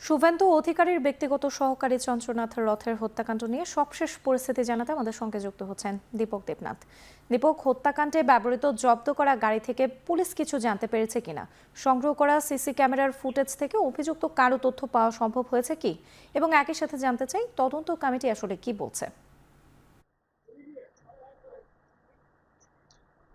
শুভেন্দু অধিকারীর ব্যক্তিগত সহকারী চন্দ্রনাথ রথের হত্যাকাণ্ড নিয়ে সবশেষ পরিস্থিতি জানাতে আমাদের সঙ্গে যুক্ত হচ্ছেন দীপক দেবনাথ। দীপক, হত্যাকাণ্ডে ব্যবহৃত জব্দ করা গাড়ি থেকে পুলিশ কিছু জানতে পেরেছে কিনা, সংগ্রহ করা সিসি ক্যামেরার ফুটেজ থেকে অভিযুক্ত কারো তথ্য পাওয়া সম্ভব হয়েছে কি, এবং একই সাথে জানতে চাই তদন্ত কমিটি আসলে কি বলছে।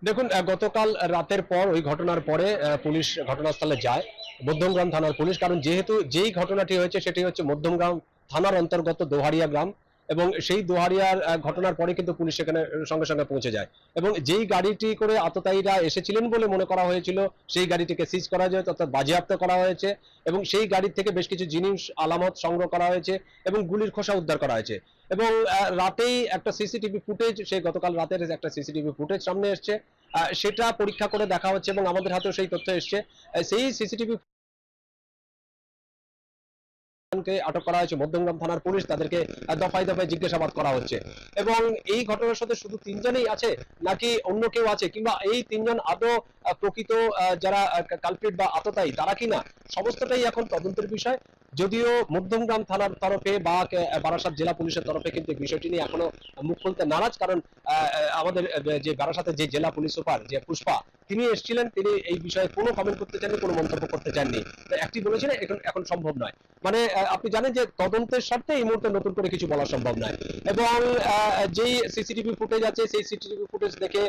দেখুন, গতকাল রাতের পর ওই ঘটনার পরে পুলিশ ঘটনাস্থলে যায়, মধ্যমগ্রাম থানার পুলিশ। কারণ যেহেতু যেই ঘটনাটি হয়েছে সেটি হচ্ছে মধ্যমগ্রাম থানার অন্তর্গত দোহারিয়া গ্রাম, এবং সেই দোহারিয়ার ঘটনার পরে কিন্তু পুলিশ সেখানে সঙ্গে সঙ্গে পৌঁছে যায়। এবং যেই গাড়িটি করে আততায়ীরা এসেছিলেন বলে মনে করা হয়েছিল, সেই গাড়িটিকে সিজ করা হয়েছে, অর্থাৎ বাজেয়াপ্ত করা হয়েছে। এবং সেই গাড়ি থেকে বেশ কিছু জিনিস আলামত সংগ্রহ করা হয়েছে এবং গুলির খোসা উদ্ধার করা হয়েছে। এবং রাতেই একটা সিসিটিভি ফুটেজ, সেই গতকাল রাতের একটা সিসিটিভি ফুটেজ সামনে এসছে, সেটা পরীক্ষা করে দেখা হচ্ছে এবং আমাদের হাতেও সেই তথ্য এসছে। সেই সিসিটিভি কে আটক করা হয়েছে মধ্যমগ্রাম থানার পুলিশ, তাদেরকে দফায় দফায় জিজ্ঞাসাবাদ করা হচ্ছে। এবং এই ঘটনার সাথে শুধু তিনজনই আছে নাকি অন্য কেউ আছে, কিংবা এই তিনজন আদৌ প্রকৃত যারা কালপ্রিট বা আততায়ী তারা কিনা, সমস্তটাই এখন তদন্তের বিষয়। যদিও মধ্যমগ্রাম থানার তরফে বা বারাসাত জেলা পুলিশের তরফে কিন্তু বিষয়টি নিয়ে এখনো মুখ খুলতে নারাজ। কারণ আমাদের যে বারাসাতের যে জেলা পুলিশ সুপার যে পুষ্পা, তিনি এসেছিলেন, তিনি এই বিষয়ে কোনো কমেন্ট করতে চাননি, কোনো মন্তব্য করতে চাননি। একটি বলেছিলেন এখন এখন সম্ভব নয়। মানে আপনি জানেন যে তদন্তের স্বার্থে এই মুহূর্তে নতুন করে কিছু বলা সম্ভব নয়। এবং যেই সিসিটিভি ফুটেজ আছে, সেই সিসিটিভি ফুটেজ দেখে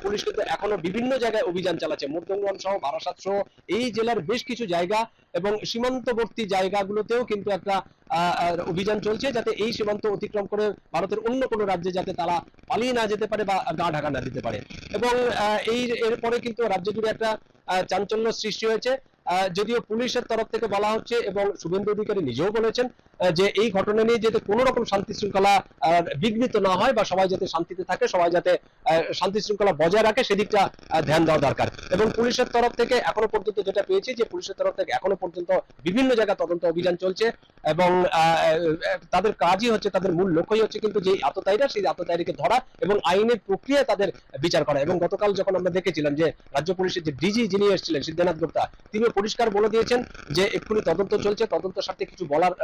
পুলিশ কিন্তু এখনো বিভিন্ন জায়গায় অভিযান চালাচ্ছে, মধ্যমগ্রাম সহ বারাসাত সহ এই জেলার বেশ কিছু জায়গা এবং সীমান্তবর্তী জায়গাগুলোতেও কিন্তু একটা অভিযান চলছে, যাতে এই সীমান্ত অতিক্রম করে ভারতের অন্য কোনো রাজ্যে যাতে তারা পালিয়ে না যেতে পারে বা গা ঢাকা না দিতে পারে। এবং এরপরে কিন্তু রাজ্য জুড়ে একটা চাঞ্চল্য সৃষ্টি হয়েছে। যদিও পুলিশের তরফ থেকে বলা হচ্ছে এবং শুভেন্দু অধিকারী নিজেও বলেছেন যে এই ঘটনা নিয়ে যাতে কোনো রকম শান্তি শৃঙ্খলা বিঘ্নিত না হয়, বা সবাই যাতে শান্তিতে থাকে, সবাই যাতে শান্তি শৃঙ্খলা বজায় রাখে, সেদিকটা ধ্যান দেওয়া দরকার। এবং পুলিশের তরফ থেকে এখনো পর্যন্ত যেটা পেয়েছি, যে পুলিশের তরফ থেকে এখনো পর্যন্ত বিভিন্ন জায়গায় তদন্ত অভিযান চলছে। এবং তাদের কাজই হচ্ছে, তাদের মূল লক্ষ্যই হচ্ছে কিন্তু যে আততায়ীরা, সেই আততায়ীকে ধরা এবং আইনের প্রক্রিয়ায় তাদের বিচার করা। এবং গতকাল যখন আমরা দেখেছিলাম যে রাজ্য পুলিশের যে ডিজি যিনি এসেছিলেন সিদ্ধানাথ গুপ্তা, তিনি পরিষ্কার বলে দিয়েছেন যে এক্ষুনি তদন্ত চলছে, তদন্তের সাথে কিছু বলার।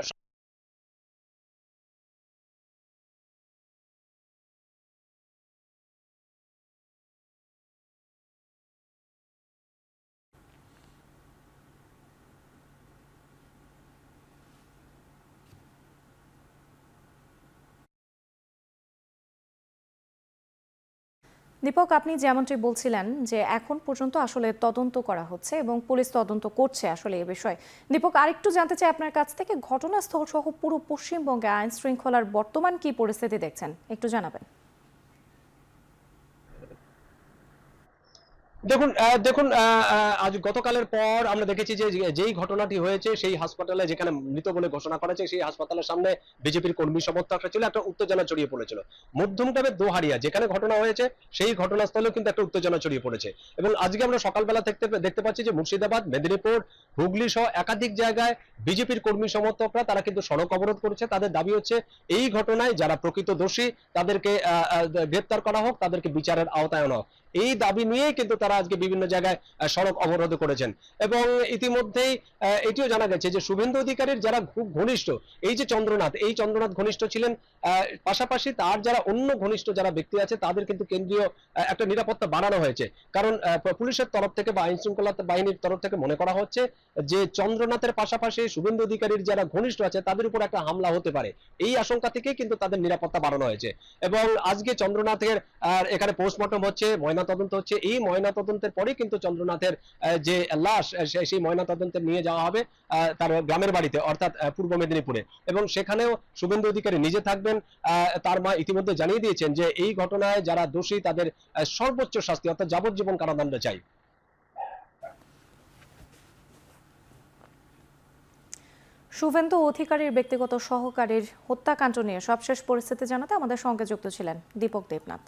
দীপক, আপনি যেমনটি বলছিলেন যে এখন পর্যন্ত আসলে তদন্ত করা হচ্ছে এবং পুলিশ তদন্ত করছে আসলে এ বিষয়ে। দীপক, আরেকটু জানতে চাই আপনার কাছ থেকে, ঘটনাস্থল সহ পুরো পশ্চিমবঙ্গে আইন শৃঙ্খলার বর্তমান কি পরিস্থিতি দেখছেন, একটু জানাবেন। দেখুন, আজ গতকালের পর আমরা দেখেছি যে যেই ঘটনাটি হয়েছে, সেই হাসপাতালে যেখানে মৃত বলে ঘোষণা করা হয়েছে, সেই হাসপাতালের সামনে বিজেপির কর্মী সমর্থকরা ছিল, একটা উত্তেজনা ছড়িয়ে পড়েছিল। মধ্যমগ্রামের দোহারিয়া যেখানে ঘটনা হয়েছে, সেই ঘটনাস্থলেও কিন্তু একটা উত্তেজনা ছড়িয়ে পড়েছে। এবং আজকে আমরা সকালবেলা দেখতে পাচ্ছি যে মুর্শিদাবাদ, মেদিনীপুর, হুগলি সহ একাধিক জায়গায় বিজেপির কর্মী সমর্থকরা তারা কিন্তু সড়ক অবরোধ করেছে। তাদের দাবি হচ্ছে এই ঘটনায় যারা প্রকৃত দোষী তাদেরকে গ্রেপ্তার করা হোক, তাদেরকে বিচারের আওতায় আনা হোক। এই দাবি নিয়েই কিন্তু তারা আজকে বিভিন্ন জায়গায় সড়ক অবরোধ করেছেন। এবং ইতিমধ্যেই এটিও জানা গেছে যে শুভেন্দু অধিকারীর যারা খুব ঘনিষ্ঠ, এই যে চন্দ্রনাথ, এই চন্দ্রনাথ ঘনিষ্ঠ ছিলেন, পাশাপাশি তার যারা অন্য ঘনিষ্ঠ যারা ব্যক্তি আছে তাদের কিন্তু কেন্দ্রীয় একটা নিরাপত্তা বাড়ানো হয়েছে। কারণ পুলিশের তরফ থেকে বা আইন শৃঙ্খলা বাহিনীর তরফ থেকে মনে করা হচ্ছে যে চন্দ্রনাথের পাশাপাশি শুভেন্দু অধিকারীর যারা ঘনিষ্ঠ আছে তাদের উপর একটা হামলা হতে পারে, এই আশঙ্কা থেকে কিন্তু তাদের নিরাপত্তা বাড়ানো হয়েছে। এবং আজকে চন্দ্রনাথের এখানে পোস্টমর্টম হচ্ছে, ময়না তদন্ত হচ্ছে। এই ময়না তদন্তের পরে কিন্তু চন্দ্রনাথের যে লাশ, সেই ময়না তদন্তে নিয়ে যাওয়া হবে তার গ্রামের বাড়িতে, অর্থাৎ পূর্ব মেদিনীপুরে। এবং সেখানেও শুভেন্দু অধিকারী নিজে থাকবেন। তার মা ইতিমধ্যে জানিয়ে দিয়েছেন যে এই ঘটনায় যারা দোষী তাদের সর্বোচ্চ শাস্তি, অর্থাৎ যাবজ্জীবন কারাদণ্ড চাই। শুভেন্দু অধিকারীর ব্যক্তিগত সহকারীর হত্যাকাণ্ড নিয়ে সবশেষ পরিস্থিতি জানাতে আমাদের সঙ্গে যুক্ত ছিলেন দীপক দেবনাথ।